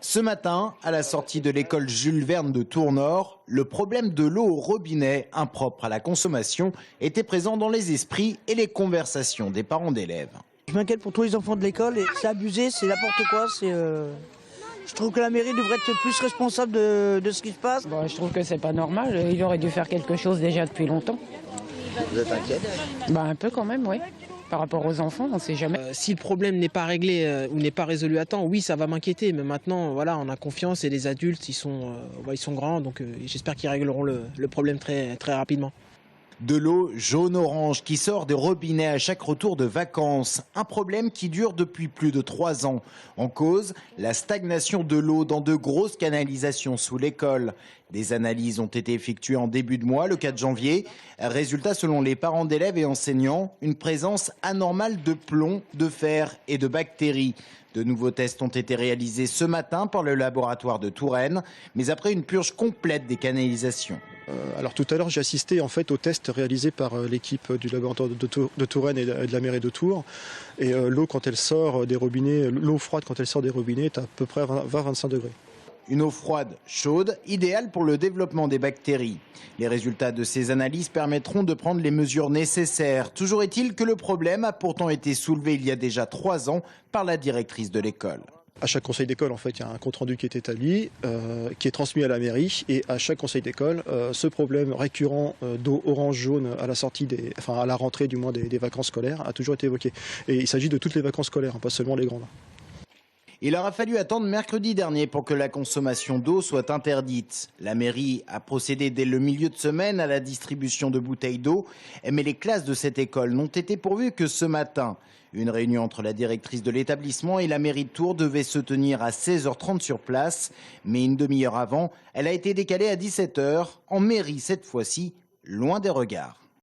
Ce matin, à la sortie de l'école Jules Verne de Tours-Nord, le problème de l'eau au robinet, impropre à la consommation, était présent dans les esprits et les conversations des parents d'élèves. Je m'inquiète pour tous les enfants de l'école et c'est abusé, c'est n'importe quoi. Je trouve que la mairie devrait être plus responsable de ce qui se passe. Bon, je trouve que c'est pas normal, il aurait dû faire quelque chose déjà depuis longtemps. Vous êtes inquiète? Un peu quand même, oui. Par rapport aux enfants, on ne sait jamais. Si le problème n'est pas réglé ou n'est pas résolu à temps, oui, ça va m'inquiéter. Mais maintenant, voilà, on a confiance et les adultes, ils sont grands, donc j'espère qu'ils régleront le problème très, très rapidement. De l'eau jaune-orange qui sort des robinets à chaque retour de vacances. Un problème qui dure depuis plus de 3 ans. En cause, la stagnation de l'eau dans de grosses canalisations sous l'école. Des analyses ont été effectuées en début de mois, le 4 janvier. Résultat, selon les parents d'élèves et enseignants, une présence anormale de plomb, de fer et de bactéries. De nouveaux tests ont été réalisés ce matin par le laboratoire de Touraine, mais après une purge complète des canalisations. Alors tout à l'heure, j'ai assisté en fait au test réalisé par l'équipe du laboratoire de Touraine et de la mairie de Tours. Et l'eau quand elle sort des robinets, l'eau froide quand elle sort des robinets est à peu près à 20-25 degrés. Une eau froide, chaude, idéale pour le développement des bactéries. Les résultats de ces analyses permettront de prendre les mesures nécessaires. Toujours est-il que le problème a pourtant été soulevé il y a déjà 3 ans par la directrice de l'école. À chaque conseil d'école, en fait, il y a un compte-rendu qui est établi, qui est transmis à la mairie. Et à chaque conseil d'école, ce problème récurrent d'eau orange-jaune à la sortie à la rentrée du moins des vacances scolaires a toujours été évoqué. Et il s'agit de toutes les vacances scolaires, pas seulement les grandes. Il aura fallu attendre mercredi dernier pour que la consommation d'eau soit interdite. La mairie a procédé dès le milieu de semaine à la distribution de bouteilles d'eau, mais les classes de cette école n'ont été pourvues que ce matin. Une réunion entre la directrice de l'établissement et la mairie de Tours devait se tenir à 16h30 sur place, mais une demi-heure avant, elle a été décalée à 17h, en mairie cette fois-ci, loin des regards.